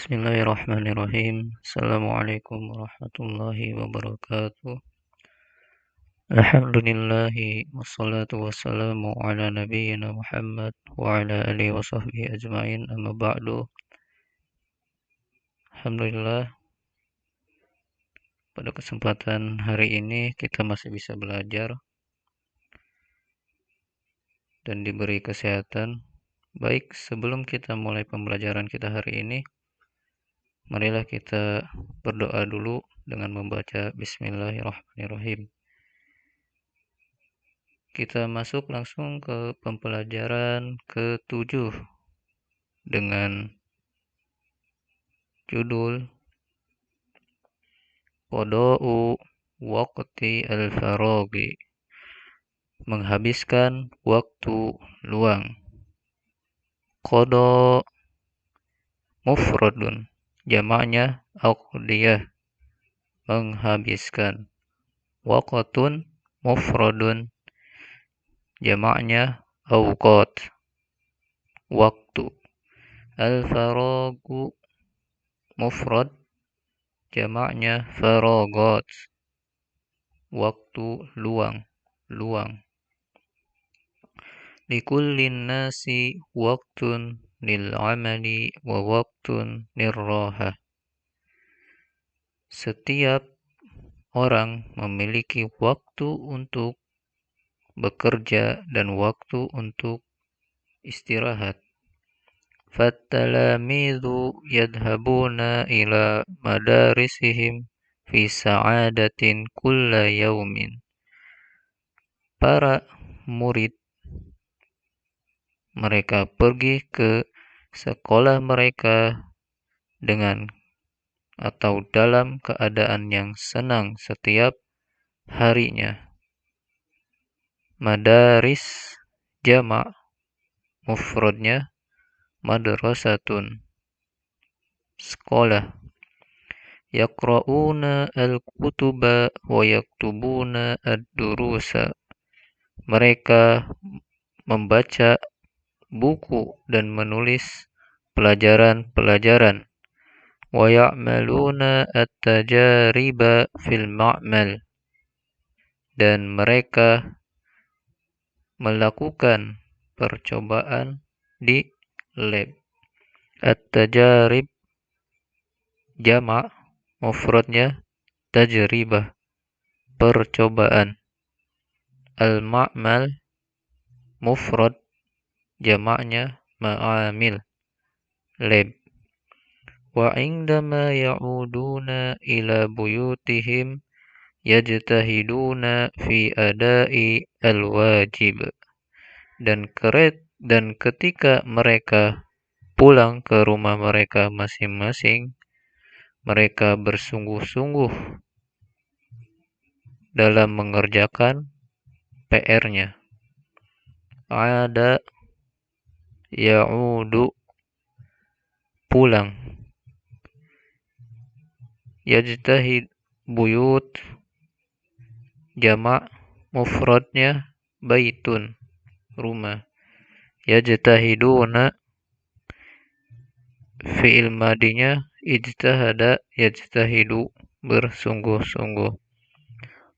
Bismillahirrahmanirrahim. Assalamualaikum warahmatullahi wabarakatuh. Alhamdulillahi wassalatu wassalamu ala nabiyyina Muhammad wa ala alihi wa sahbihi ajma'in, amma ba'du. Alhamdulillah, pada kesempatan hari ini kita masih bisa belajar dan diberi kesehatan. Baik, sebelum kita mulai pembelajaran kita hari ini, marilah kita berdoa dulu dengan membaca Bismillahirrahmanirrahim. Kita masuk langsung ke pembelajaran ke-7 dengan judul Qada'u Waqti al-Faraghi, menghabiskan waktu luang. Qada mufradun, jamaknya aqdiyah, menghabiskan. Waqtun mufradun, jamaknya awqat, waktu. Al-faragu mufrad, jamaknya faragat, waktu luang, luang. Likullin nasi waqtun lil amali wa waqtun lirraha. Setiap orang memiliki waktu untuk bekerja dan waktu untuk istirahat. Fattalamidu yadhabuna ila madarisihim fi sa'adatin kulla yaumin. Para murid mereka pergi ke sekolah mereka dengan atau dalam keadaan yang senang setiap harinya. Madaris jamak, mufradnya madrasatun, sekolah. Yaqra'una al-kutuba wa yaktubuna ad-durusa. Mereka membaca buku dan menulis pelajaran-pelajaran. Wa ya'maluna at-tajariba fil ma'mal. Dan mereka melakukan percobaan di lab. At-tajarib jamak, mufradnya tajribah, percobaan. Al-ma'mal mufrad, jamaknya ma'amil, lab. Wa indama ya'uduna ila buyutihim yajtahiduna fi adai al-wajib. Dan ketika mereka pulang ke rumah mereka masing-masing, mereka bersungguh-sungguh dalam mengerjakan PR-nya. Ada ya'udu, pulang. Yajtahid buyut, jamak, mufradnya baitun, rumah. Yajtahiduna, fi'il madinya ijtahada yajtahidu, bersungguh-sungguh.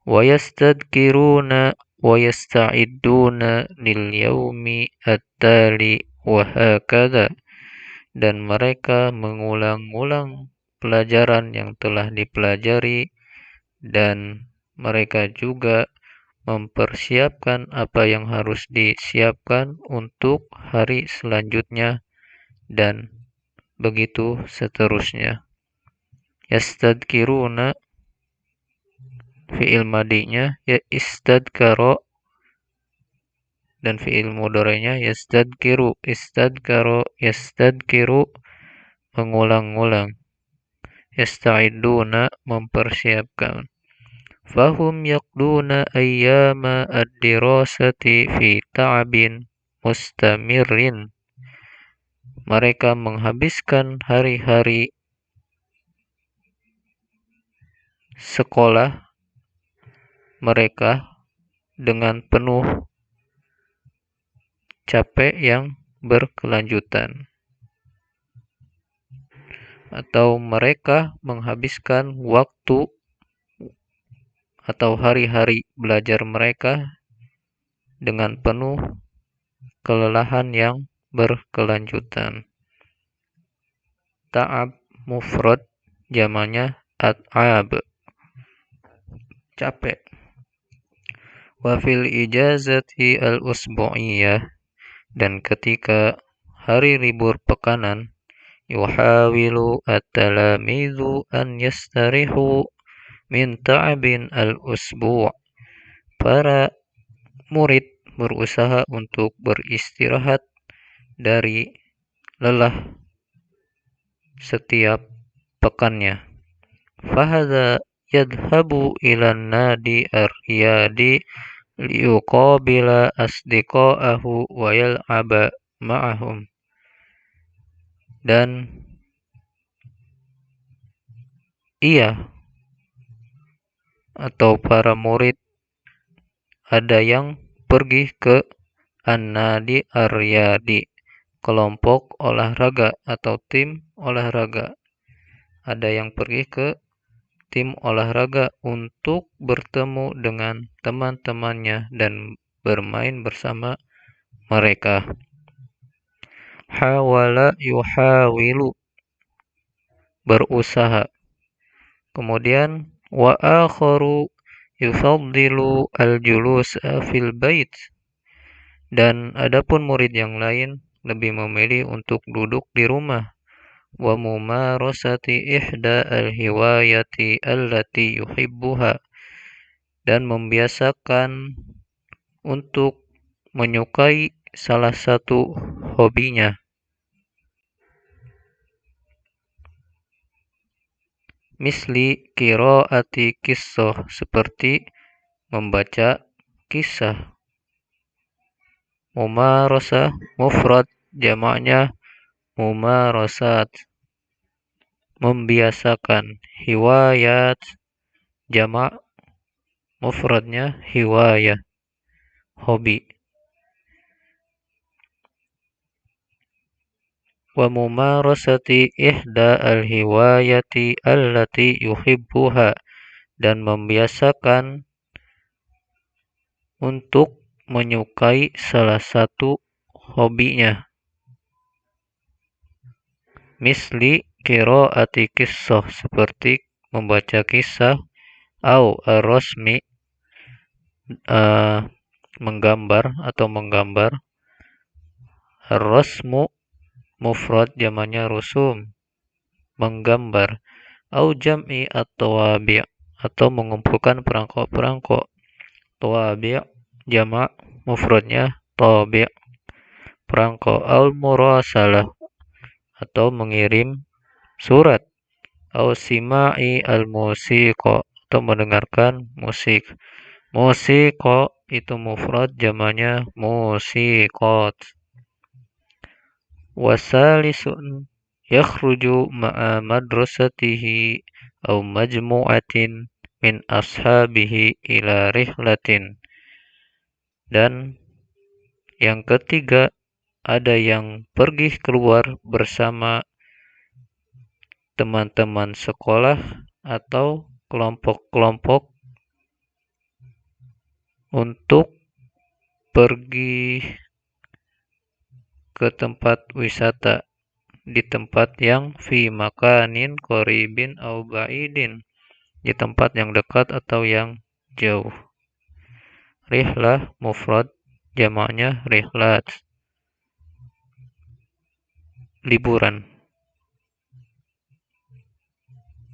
Wa yastadkiruna wa yasta'iduna lil yaumi at-tali wa hakadha. Dan mereka mengulang-ulang pelajaran yang telah dipelajari, dan mereka juga mempersiapkan apa yang harus disiapkan untuk hari selanjutnya, dan begitu seterusnya. Yastadkiruna, fi'il madinya ya istadkaro, dan fi'il mudhari'nya yastadkiru, istadkaro yastadkiru, mengulang-ulang. Yasta'iduna, mempersiapkan. Fahum yaqduna ayyama ad-dirasati fi ta'abin mustamirrin. Mereka menghabiskan hari-hari sekolah mereka dengan penuh capek yang berkelanjutan. atau mereka menghabiskan waktu atau hari-hari belajar mereka dengan penuh kelelahan yang berkelanjutan. Ta'ab mufrad jamannya at'ab, capek. Wa fil ijazati al-usbu'iyah, dan ketika hari libur pekanan, yuhawilu at-talamizu an yastarihu min ta'abin al-usbu'. Para murid berusaha untuk beristirahat dari lelah setiap pekannya. Fahadha yadhabu ilan nadi ar-riyadi liyuqabila asdiqa'ahu wa yal'aba ma'ahum. Dan ia atau para murid ada yang pergi ke an-nadi ar-riyadi, kelompok olahraga atau tim olahraga. Ada yang pergi ke tim olahraga untuk bertemu dengan teman-temannya dan bermain bersama mereka. Hawala yuhawilu, berusaha. Kemudian wa akharu yufaddilu al-julusa fil bait, dan adapun murid yang lain lebih memilih untuk duduk di rumah. Wa mumarasati ihda al-hiwayati allati yuhibbuha, dan membiasakan untuk menyukai salah satu hobinya. Misli qiraati qissah, seperti membaca kisah. Mumarasah mufrad jamaknya mumarasat, membiasakan. Hiwayat jamak mufradnya hiwayah, hobi. Wa mumarasati ihda al-hiwayati allati yuhibbuha, dan membiasakan untuk menyukai salah satu hobinya. Misli qiraati qissah, seperti membaca kisah. Au ar-rasmi, menggambar atau menggambar. Ar-rasmu mufrad jamannya rusum, menggambar. Au jam'i at-tawabi', atau mengumpulkan perangko-perangko. Tawabi' jamak mufradnya tabi', perangko. Au murasalah, atau mengirim surat. Au sima'i al-musiqa, atau mendengarkan musik. Musiqa itu mufrad jamannya musiqat. Wasalisun yakhruju ma'a madrasatihi au majmu'atin min ashabihi ila rihlatin. Dan yang ketiga, ada yang pergi keluar bersama teman-teman sekolah atau kelompok-kelompok untuk pergi ke tempat wisata, di tempat yang fi makanin qaribin au ba'idin, di tempat yang dekat atau yang jauh. Rihlah mufrad jamaknya rihlat, liburan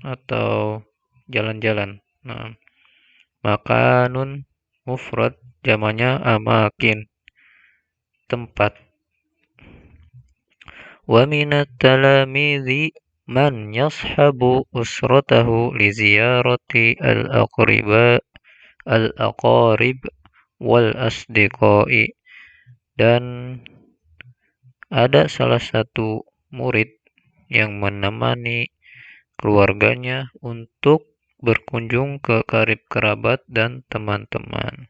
atau jalan-jalan. Nah, makanun mufrad jamaknya amakin, tempat. Wa minat talamidhi man yashabu usratahu li ziyarati al-aqarib wal asdiqai, dan ada salah satu murid yang menemani keluarganya untuk berkunjung ke karib kerabat dan teman-teman.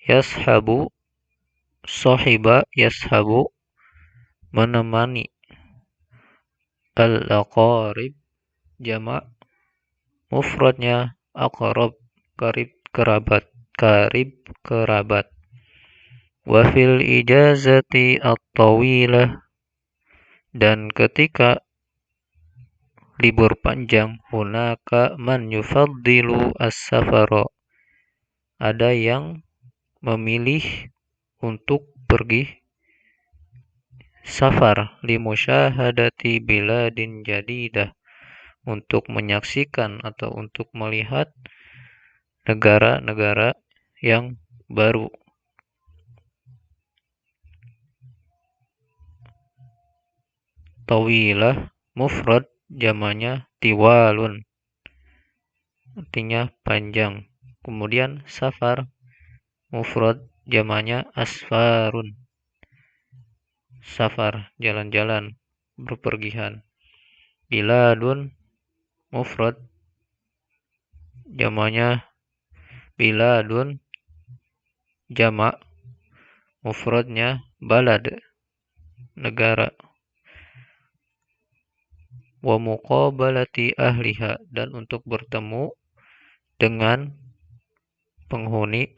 Yashabu, sahiba yashabu, menemani. Al-aqarib jamak, mufradnya aqrab, karib kerabat, karib kerabat. Wa fil ijazati at-tawilah, dan ketika libur panjang, hunaka man yufaddilu as-safara, ada yang memilih untuk pergi safar, limusyahadati biladin jadidah, untuk menyaksikan atau untuk melihat negara-negara yang baru. Tawilah mufrad, jamannya tiwalun, artinya panjang. Kemudian safar mufrad, jamannya asfarun, safar jalan-jalan, berpergian. Biladun mufrad, jamannya biladun, jamak, mufradnya balad, negara. Wa muqabalati ahliha, dan untuk bertemu dengan penghuni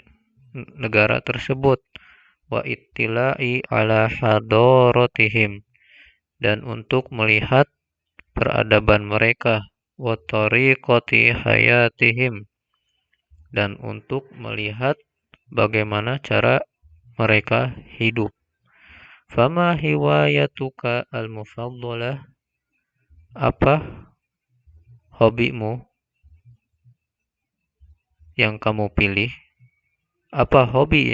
negara tersebut. Wa ittila'i ala hadaratihim, dan untuk melihat peradaban mereka. Wa tariqati hayatihim, dan untuk melihat bagaimana cara mereka hidup. Fama hiwayatuka al-mufaddalah, apa hobimu yang kamu pilih? Apa hobi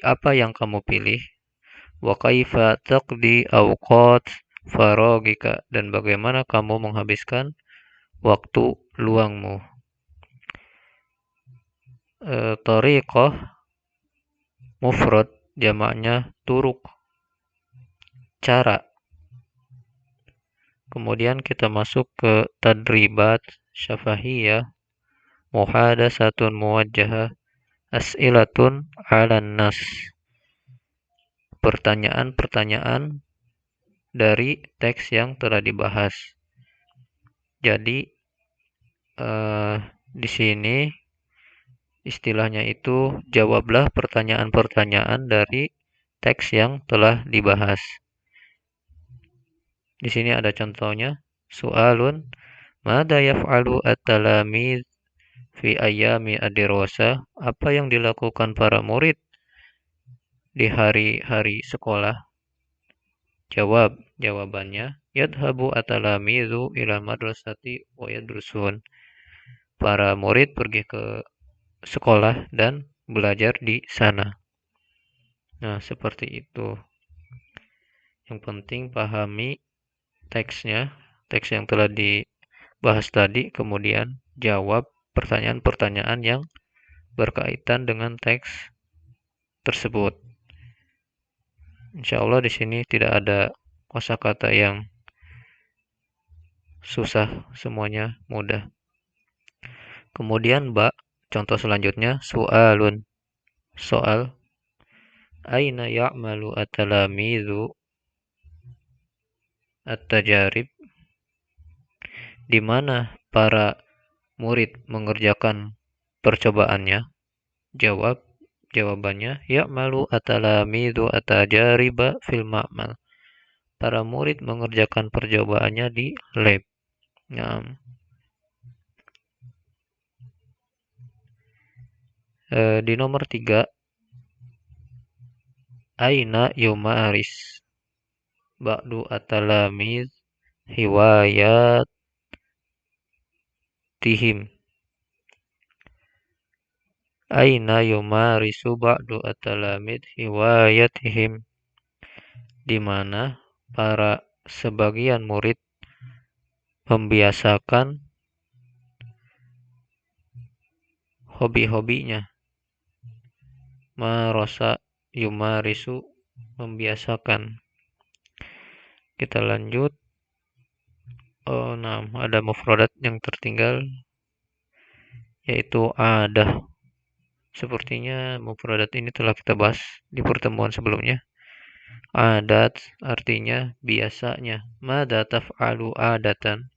apa yang kamu pilih? Wa kaifa taqdi awqat faragika, dan bagaimana kamu menghabiskan waktu luangmu. Tariqah mufrad, jamaknya turuk, cara. Kemudian kita masuk ke tadribat syafahiyah, muhadatsatun muwajjahah, as'ilatun 'alan nas, pertanyaan-pertanyaan dari teks yang telah dibahas. Jadi di sini istilahnya itu jawablah pertanyaan-pertanyaan dari teks yang telah dibahas. Di sini ada contohnya. Su'alun, mada yaf'alu at-talamid fi ayyami ad-dirasa, apa yang dilakukan para murid di hari-hari sekolah? Jawabannya, yadhabu at-talamizu ila madrasati wa yadrusun, para murid pergi ke sekolah dan belajar di sana. Nah, seperti itu. Yang penting pahami teksnya, teks yang telah dibahas tadi, kemudian jawab pertanyaan-pertanyaan yang berkaitan dengan teks tersebut. Insya Allah di sini tidak ada kosakata yang susah, semuanya mudah. Kemudian contoh selanjutnya, su'alun, soal. Aina ya'malu at-talamizu at-tajarib, di mana para murid mengerjakan percobaannya? Jawabannya, ya'malu at-talamizu at-tajariba fil ma'mal, para murid mengerjakan percobaannya di lab. Nah, di nomor 3, aina yumaris ba'du at-talamiz hiwayatihim, aina yumarisu ba'du at-talamid hiwayatihim, di mana para sebagian murid membiasakan hobi-hobinya. Marasa yumarisu, membiasakan. Kita lanjut. Nah, ada mufradat yang tertinggal, yaitu adah. Sepertinya mufradat ini telah kita bahas di pertemuan sebelumnya. Adat artinya biasanya. Mada taf'alu adatan?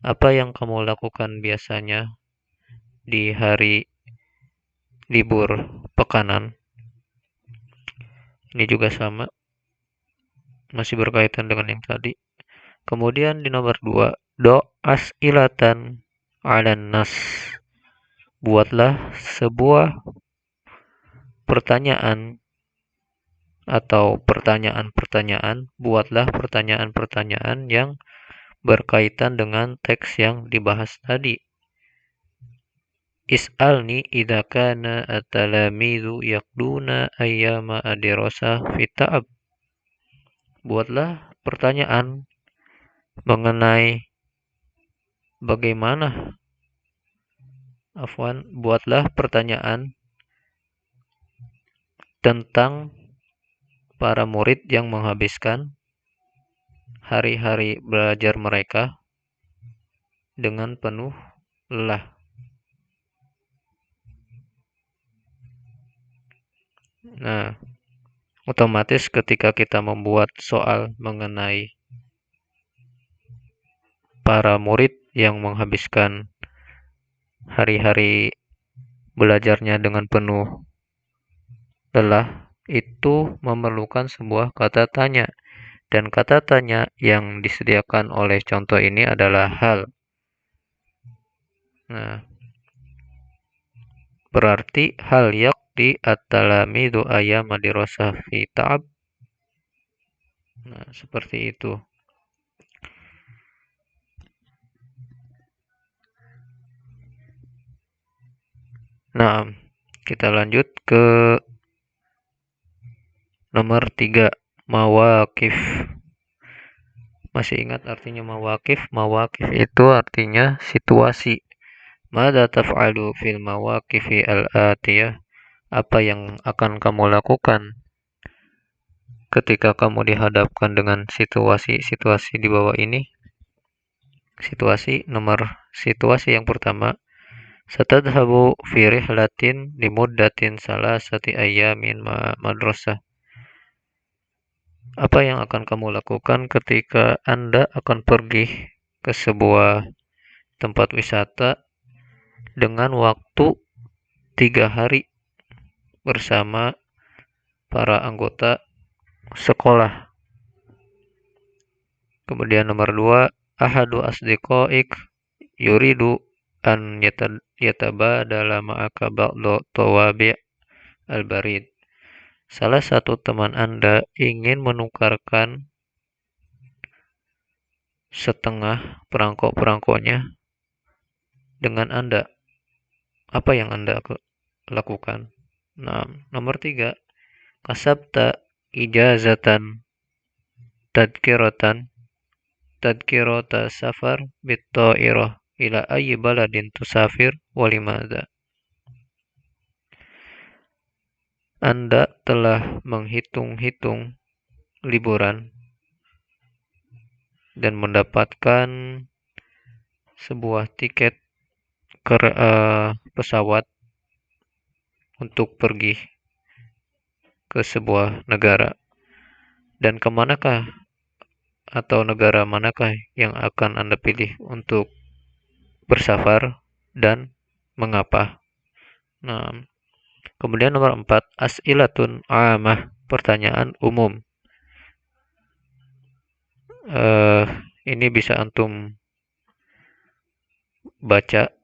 Apa yang kamu lakukan biasanya di hari libur pekanan? Ini juga sama, masih berkaitan dengan yang tadi. Kemudian di nomor 2, do as'ilatan 'alan nas. Buatlah sebuah pertanyaan atau pertanyaan-pertanyaan, buatlah pertanyaan-pertanyaan yang berkaitan dengan teks yang dibahas tadi. Is'alni idza kana at-talamizu yaqduna ayyama ad-dirasah fi ta'ab. Buatlah pertanyaan mengenai bagaimana buatlah pertanyaan tentang para murid yang menghabiskan hari-hari belajar mereka dengan penuh lelah. Nah, otomatis ketika kita membuat soal mengenai para murid yang menghabiskan hari-hari belajarnya dengan penuh lelah, itu memerlukan sebuah kata tanya. Dan kata tanya yang disediakan oleh contoh ini adalah hal. Nah, berarti hal yakti at-talamidu ayyama dirasah fi ta'ab. Nah, seperti itu. Nah, kita lanjut ke nomor 3, mawaqif. Masih ingat artinya mawaqif? Mawaqif itu artinya situasi. Mada taf'alu fil mawaqifi al-atiyah? Apa yang akan kamu lakukan ketika kamu dihadapkan dengan situasi-situasi di bawah ini? Situasi yang pertama, satadhabu fi rihlatin limuddatin salasati ayyamin madrasah. Apa yang akan kamu lakukan ketika Anda akan pergi ke sebuah tempat wisata dengan waktu 3 hari bersama para anggota sekolah? Kemudian nomor 2, ahadu asdiqaik yuridu an yatabadala ma'aka ba'du tawabi' al-barid. Salah satu teman Anda ingin menukarkan setengah perangko-perangkonya dengan Anda. Apa yang Anda lakukan? Nah, nomor 3, kasabta ijazatan tadkirata safar bitta'irah ila ayyi baladin tusafir walimada. Anda telah menghitung-hitung liburan dan mendapatkan sebuah tiket pesawat untuk pergi ke sebuah negara. Dan kemanakah atau negara manakah yang akan Anda pilih untuk bersafar dan mengapa? Nah, kemudian nomor 4, as'ilatun amah, pertanyaan umum. Ini bisa antum baca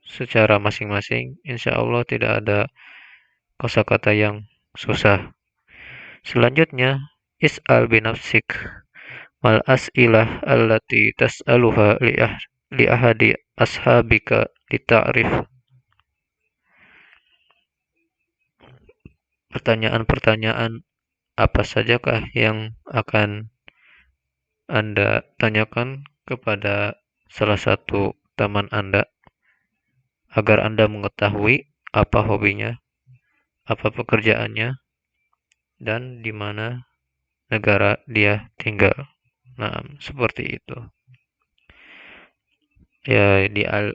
secara masing-masing. Insya Allah tidak ada kosakata yang susah. Selanjutnya, is'al binafsik mal as'ilah allati tas'aluha li ahadi ashabika lita'rif. Pertanyaan-pertanyaan apa sajakah yang akan Anda tanyakan kepada salah satu teman Anda agar Anda mengetahui apa hobinya, apa pekerjaannya, dan di mana negara dia tinggal. Nah, seperti itu. Ya,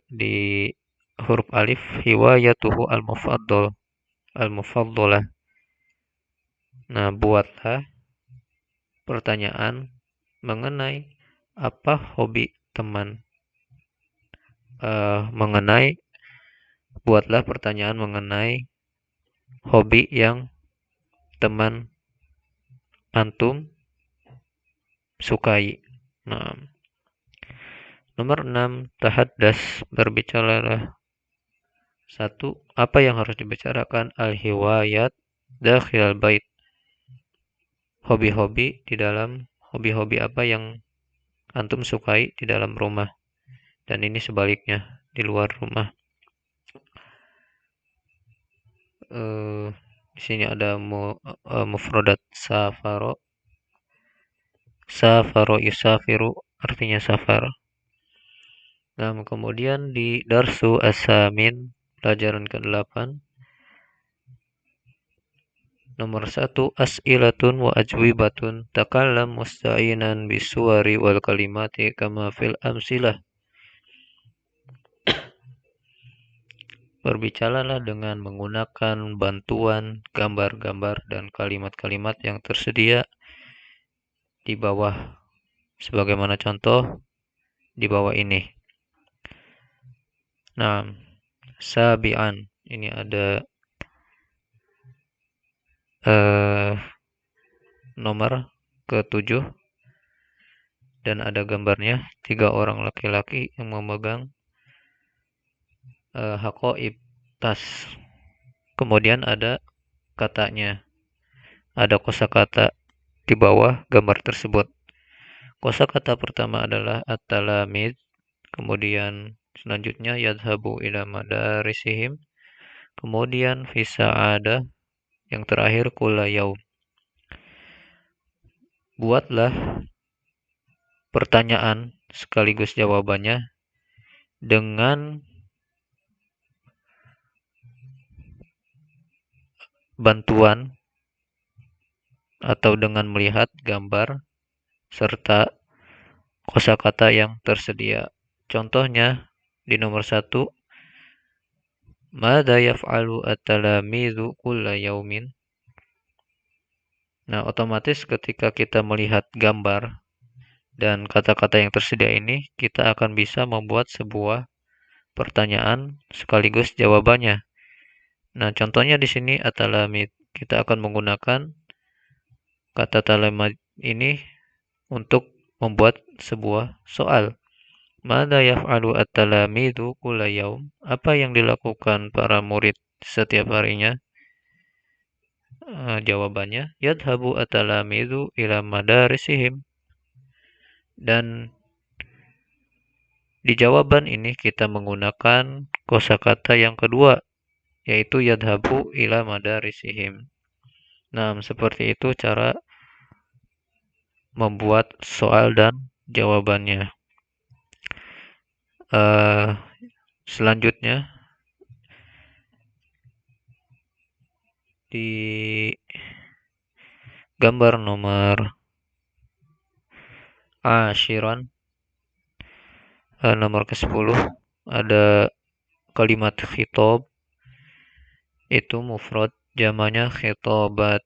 di huruf alif, hiwayatuhu al-mufaddalah. Nah, buatlah pertanyaan mengenai apa hobi teman. Buatlah pertanyaan mengenai hobi yang teman antum sukai. Nah, nomor 6, tahaddas, berbicaralah. Satu, apa yang harus dibicarakan? Al-hiwayat dakhil bait. Hobi-hobi di dalam hobi-hobi apa yang antum sukai di dalam rumah. Dan ini sebaliknya di luar rumah. Di sini ada mufradat safaro. Safaro yusafiru artinya safar. Nah, kemudian di darsu asamin pelajaran ke-8 nomor 1 as'ilatun wa ajwibatun takallam musta'inan bisuwari wal kalimati kama fil amsilah. Berbicaralah dengan menggunakan bantuan gambar-gambar dan kalimat-kalimat yang tersedia di bawah sebagaimana contoh di bawah ini. Nah, sabian ini ada nomor ke-7 dan ada gambarnya 3 orang laki-laki yang memegang hakoib tas. Kemudian ada katanya, ada kosakata di bawah gambar tersebut. Kosakata pertama adalah at-talamid, kemudian selanjutnya yadhabu ila madarisihim, kemudian fi sa'adah, yang terakhir kulla yaum. Buatlah pertanyaan sekaligus jawabannya dengan bantuan atau dengan melihat gambar serta kosakata yang tersedia. Contohnya di nomor 1, Mada yaf'alu at-talamidhu kulla yaumin. Nah, otomatis ketika kita melihat gambar dan kata-kata yang tersedia ini, kita akan bisa membuat sebuah pertanyaan sekaligus jawabannya. Nah, contohnya di sini at-talamid. Kita akan menggunakan kata talamid ini untuk membuat sebuah soal. Mada yaf'alu at-talamidhu kulla yaum? Apa yang dilakukan para murid setiap harinya? Jawabannya, yadhabu at-talamidhu ila madarisihim. Dan di jawaban ini kita menggunakan kosakata yang kedua, yaitu yadhabu ila madarisihim. Nah, seperti itu cara membuat soal dan jawabannya. Selanjutnya di gambar nomor ashiran, nomor ke-10 ada kalimat khitab, itu mufrad, jamannya khitabat,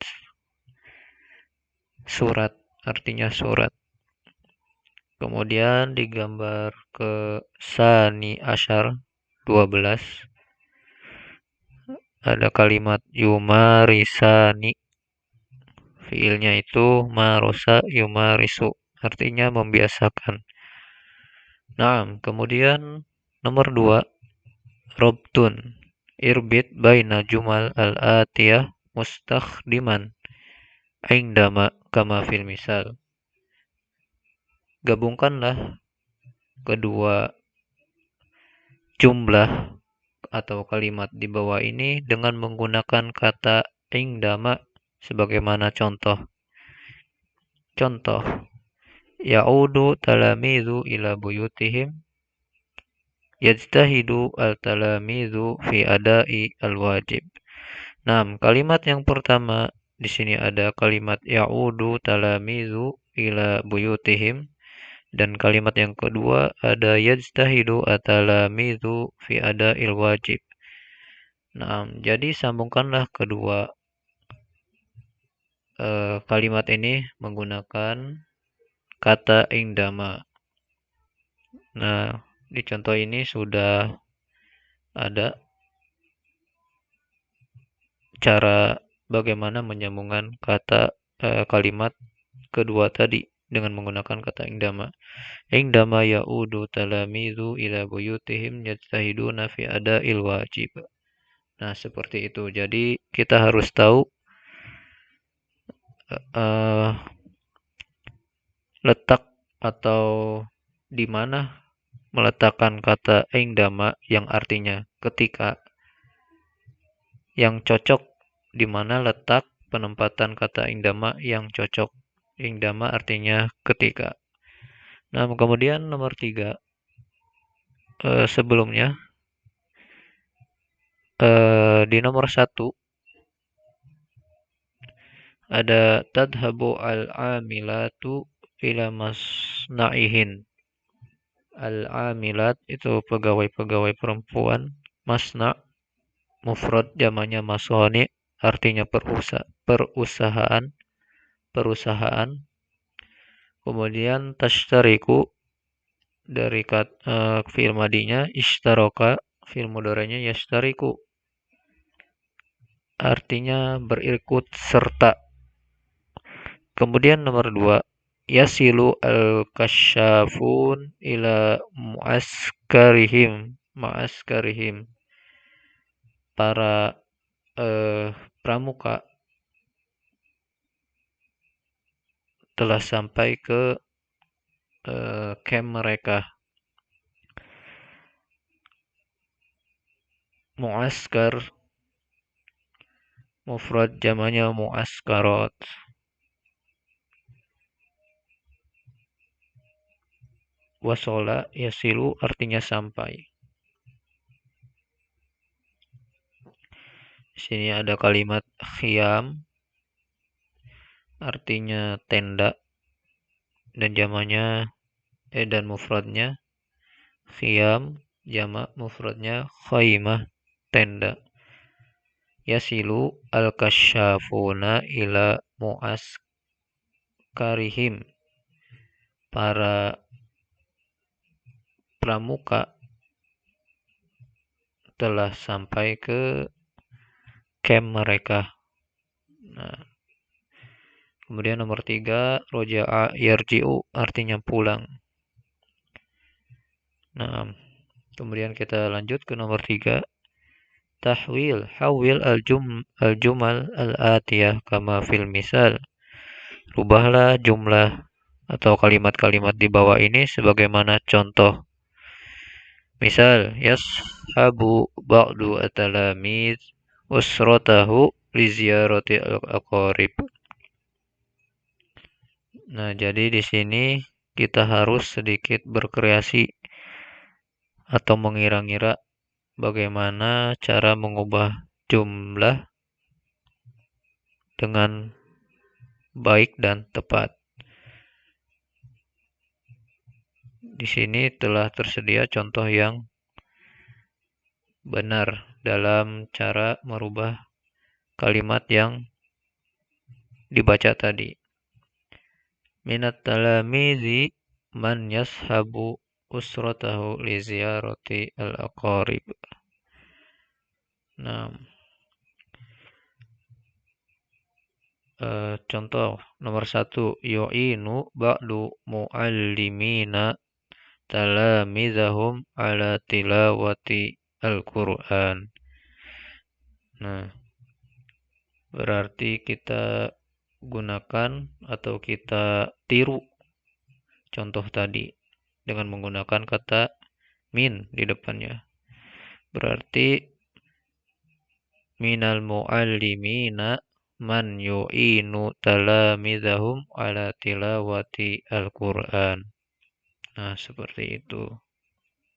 surat, artinya surat. Kemudian di gambar ke sani asyar 12 ada kalimat yumarisani, fiilnya itu marosa yumarisu, artinya membiasakan. Nah, kemudian nomor 2, robtun, irbit baina jumal al-atiyah mustakhdiman indama kama fil misal. Gabungkanlah kedua jumlah atau kalimat di bawah ini dengan menggunakan kata indama sebagaimana contoh. Contoh, ya'udu talamidu ila buyutihim, yajtahidu al-talamidu fi adai al-wajib. Nah, kalimat yang pertama di sini ada kalimat ya'udu talamidu ila buyutihim, dan kalimat yang kedua ada yajtahidu at-talamidu fi ada'il wajib. Nah, jadi sambungkanlah kedua kalimat ini menggunakan kata indama. Nah, di contoh ini sudah ada cara bagaimana menyambungkan kalimat kedua tadi dengan menggunakan kata indama. Indama ya'udu talamizu ila buyutihim yajtahiduna fi ada'il wajib. Nah, seperti itu. Jadi kita harus tahu uh, letak atau di mana meletakkan kata indama yang artinya ketika, yang cocok, di mana letak penempatan kata indama yang cocok. Indama artinya ketika. Nah, kemudian nomor 3, sebelumnya di nomor 1 ada tadhabu al-amilatu ila masna'ihin. Al-amilat itu pegawai-pegawai perempuan. Masna' mufrad jamannya masoni, artinya perusahaan. Kemudian tashtariku dari fi'il madinya, ishtaraka fi'il mudhari'nya yashtariku, artinya berikut serta. Kemudian nomor 2, yasilu al-kasyafun ila mu'askarihim. Para pramuka telah sampai ke camp mereka. Mu'askar mufrad jamannya mu'askarat. Wasola yasilu artinya sampai. Di sini ada kalimat khiyam, artinya tenda, dan jamannya dan mufradnya khiyam, jamak mufradnya khaimah, tenda. Yasilu al-kasyafuna ila mu'askarihim. Para pramuka telah sampai ke camp mereka. Nah, kemudian nomor 3, roja'a yarji'u artinya pulang. Nah, kemudian kita lanjut ke nomor 3, tahwil al-jumal al-atiyah kama fil misal. Rubahlah jumlah atau kalimat-kalimat di bawah ini sebagaimana contoh. Misal, yashabu ba'du at-talamid usratahu li ziyarati al-aqarib. Nah, jadi di sini kita harus sedikit berkreasi atau mengira-ngira bagaimana cara mengubah jumlah dengan baik dan tepat. Di sini telah tersedia contoh yang benar dalam cara merubah kalimat yang dibaca tadi. Minat talamizi man yashabu usratahu li ziyarati al-aqarib. Nah, contoh nomor 1, yu'inu ba'du mu'allimina talamizahum ala tilawati Al-Quran. Nah, berarti kita gunakan atau kita tiru contoh tadi dengan menggunakan kata min di depannya. Berarti minal mu'allimina man yu'inu talamizahum ala tilawati Al-Quran. Nah, seperti itu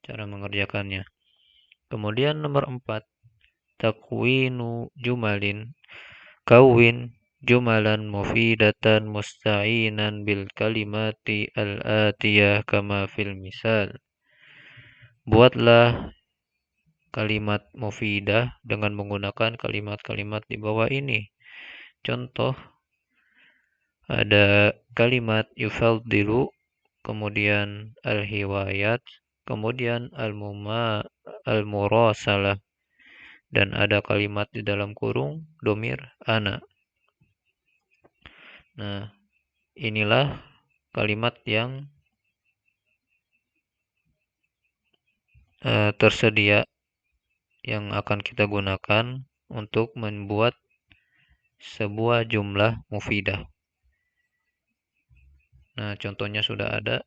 cara mengerjakannya. Kemudian nomor 4, takwinu jumalin. Kawin jumalan mufidatan musta'inan bil kalimati al-atiyah kama fil misal. Buatlah kalimat mufidah dengan menggunakan kalimat-kalimat di bawah ini. Contoh, Ada kalimat yufaddilu, kemudian al-hiwayat, kemudian al-murasalah, dan ada kalimat di dalam kurung domir ana. Nah, inilah kalimat yang tersedia yang akan kita gunakan untuk membuat sebuah jumlah mufidah. Nah, contohnya sudah ada,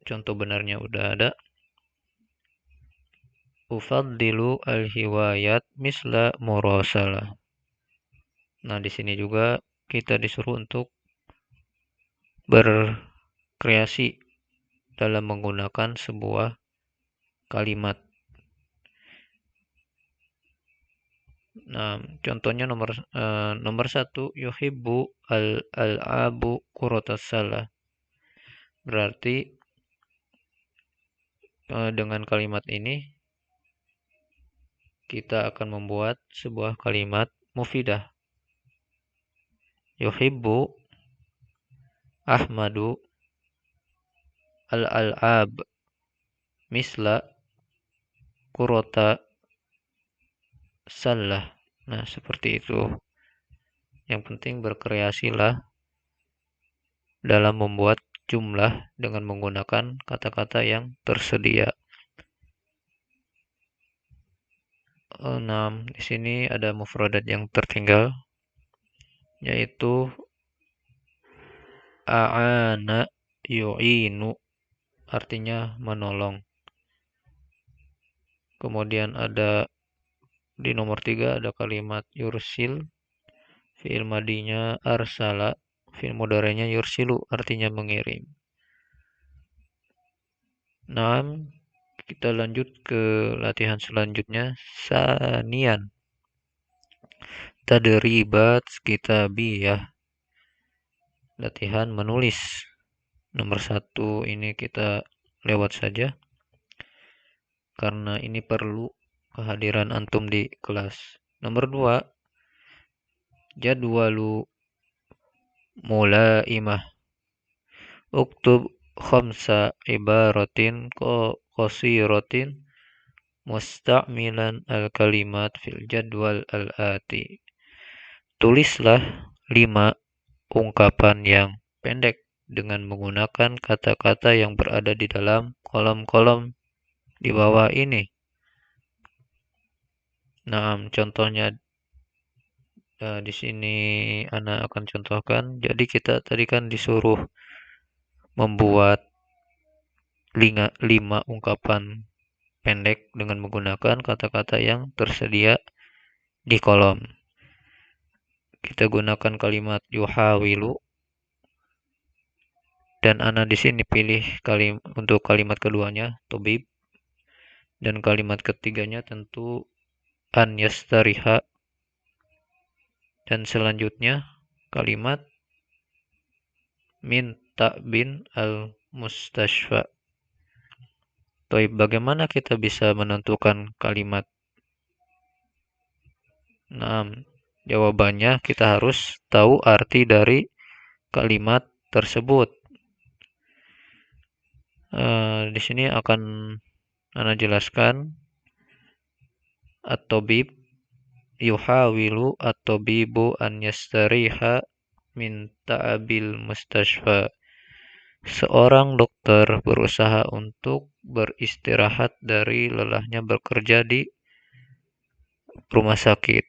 contoh benarnya udah ada. Ufaddilu al-hiwayat misla murasalah. Nah, di sini juga kita disuruh untuk berkreasi dalam menggunakan sebuah kalimat. Nah, contohnya nomor satu, yuhibbu al-abu kurotas salah. Berarti dengan kalimat ini kita akan membuat sebuah kalimat mufidah. Yuhibbu Ahmadu al-al'ab misla kurota salah. Nah, seperti itu. Yang penting berkreasilah dalam membuat jumlah dengan menggunakan kata-kata yang tersedia. 6. Di sini ada mufradat yang tertinggal, yaitu a'ana yu'inu, artinya menolong. Kemudian ada di nomor 3 ada kalimat yursil, fi'il madinya arsala, fi'il mudhari'nya yursilu, artinya mengirim. 6. Kita lanjut ke latihan selanjutnya, sanian. Tadribat kitabiyah. Latihan menulis. Nomor 1 ini kita lewat saja, karena ini perlu kehadiran antum di kelas. Nomor 2, jadwalu mulaimah. Uktub khamsa ibaratin qasiratin musta'milan al-kalimat fil jadwal al-ati. Tulislah 5 ungkapan yang pendek dengan menggunakan kata-kata yang berada di dalam kolom-kolom di bawah ini. Nah, contohnya di sini Ana akan contohkan. Jadi kita tadi kan disuruh membuat 5 ungkapan pendek dengan menggunakan kata-kata yang tersedia di kolom. Kita gunakan kalimat yuhawilu, dan Ana di sini pilih untuk kalimat keduanya tobib, dan kalimat ketiganya tentu an yastariha, dan selanjutnya kalimat min ta'bin al mustashfa. Bagaimana kita bisa menentukan kalimat? Nah, jawabannya kita harus tahu arti dari kalimat tersebut. Di sini akan Ana jelaskan. At-tabib yuhawilu at-tabibu an yastariha min ta'abil mustashfa. Seorang dokter berusaha untuk beristirahat dari lelahnya bekerja di rumah sakit.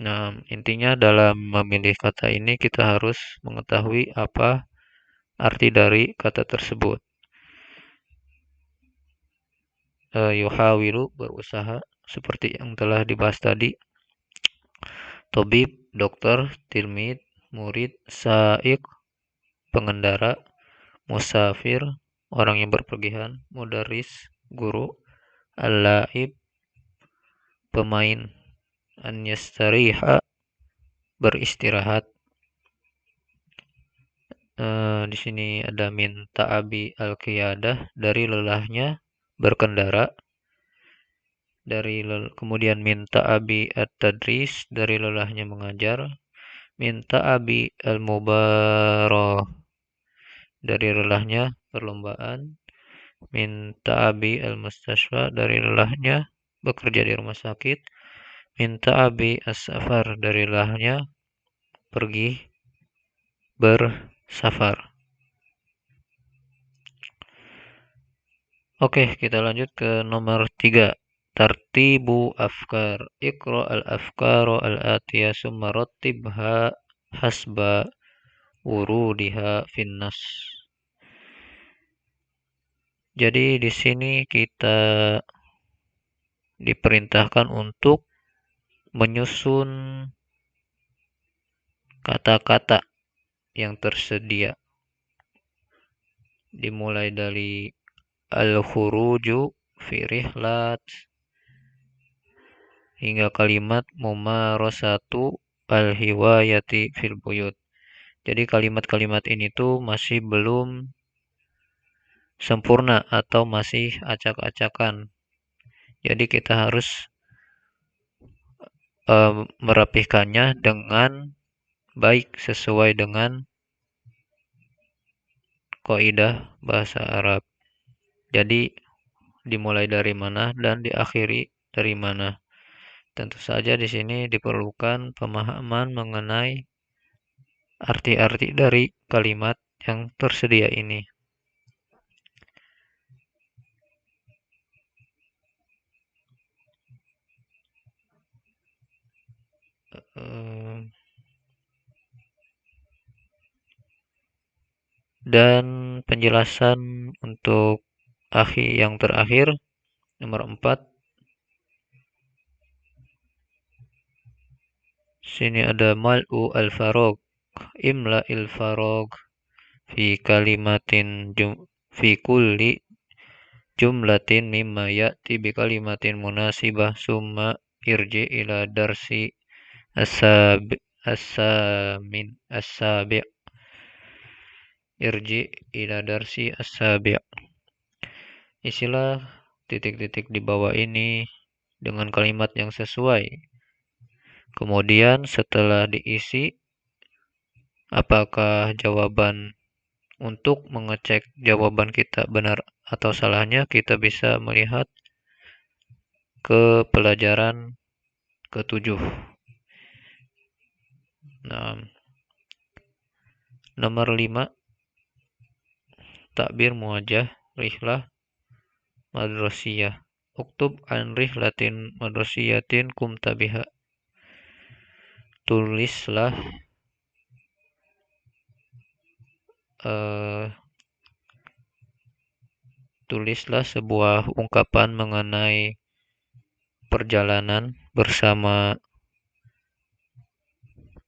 Nah, intinya dalam memilih kata ini kita harus mengetahui apa arti dari kata tersebut. Yuhawilu berusaha, seperti yang telah dibahas tadi. Tabib dokter, tilmid murid, sa'iq pengendara, musafir orang yang berpergian, mudaris guru, al-la'ib pemain, an yastariha beristirahat. Di sini ada min ta'abi al-qiyadah, dari lelahnya berkendara. Kemudian min ta'abi at-tadris, dari lelahnya mengajar. Minta abi al-mubarah, dari lelahnya perlombaan. Minta abi al-mustashfa, dari lelahnya bekerja di rumah sakit. Minta abi as-safar, dari lelahnya pergi bersafar. Oke, kita lanjut ke nomor 3. Tartibu afkar. Iqra al-afkara al-atiyah summa rattibha hasba wurudiha finnas. Jadi di sini kita diperintahkan untuk menyusun kata-kata yang tersedia. Dimulai dari al-khuruju fi rihlat hingga kalimat mumarasatu al-hiwayati fil buyut. Jadi kalimat-kalimat ini tuh masih belum sempurna atau masih acak-acakan. Jadi kita harus merapihkannya dengan baik sesuai dengan kaidah bahasa Arab. Jadi dimulai dari mana dan diakhiri dari mana. Tentu saja di sini diperlukan pemahaman mengenai arti-arti dari kalimat yang tersedia ini. Dan penjelasan untuk yang terakhir, nomor 4. Sini ada mal'u al-farog. Imla il-farog fi kalimatin fi kulli jumlatin mimma ya'ti bi kalimatin munasibah summa irji ila darsi as-sabi' irji ila darsi as-sabi'. Isilah titik-titik di bawah ini dengan kalimat yang sesuai. Kemudian setelah diisi, apakah jawaban untuk mengecek jawaban kita benar atau salahnya, kita bisa melihat ke pelajaran ke-7. Nah, nomor 5, takbir muwajjah rihlah madrasiyah. Uktub an rihlatin madrasiyatin kumta biha. Tulislah sebuah ungkapan mengenai perjalanan bersama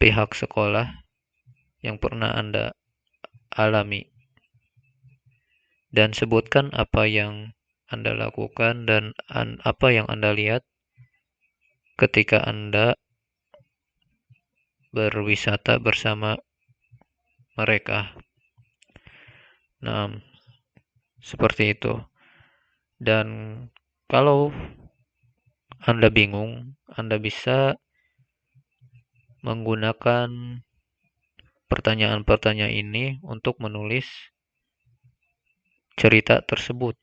pihak sekolah yang pernah Anda alami. Dan sebutkan apa yang Anda lakukan dan apa yang Anda lihat ketika Anda berwisata bersama mereka. Nah, seperti itu. Dan kalau Anda bingung, Anda bisa menggunakan pertanyaan-pertanyaan ini untuk menulis cerita tersebut.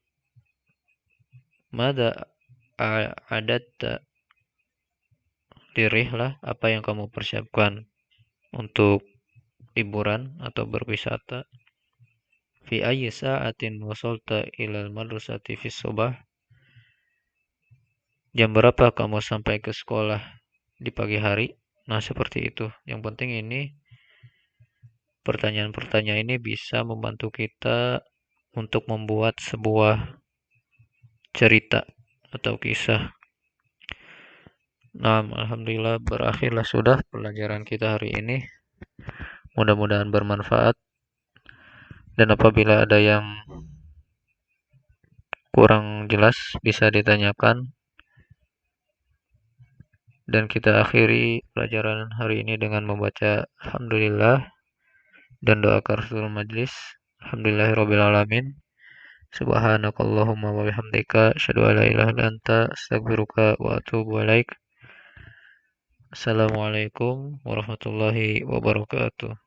Mada adatta dirihlah, apa yang kamu persiapkan untuk liburan atau berwisata. Fi ayyi sa'atin wasalta ilal madrasati fi subah. Jam berapa kamu sampai ke sekolah di pagi hari? Nah, seperti itu. Yang penting ini pertanyaan-pertanyaan ini bisa membantu kita untuk membuat sebuah cerita atau kisah. Nah, alhamdulillah berakhirlah sudah pelajaran kita hari ini. Mudah-mudahan bermanfaat. Dan apabila ada yang kurang jelas bisa ditanyakan. Dan kita akhiri pelajaran hari ini dengan membaca alhamdulillah dan doa kafaratul majlis. Alhamdulillahirabbil alamin. Subhanakallahumma wa bihamdika asyhadu an la ilaha illa anta astaghfiruka wa atubu ilaik. Assalamualaikum warahmatullahi wabarakatuh.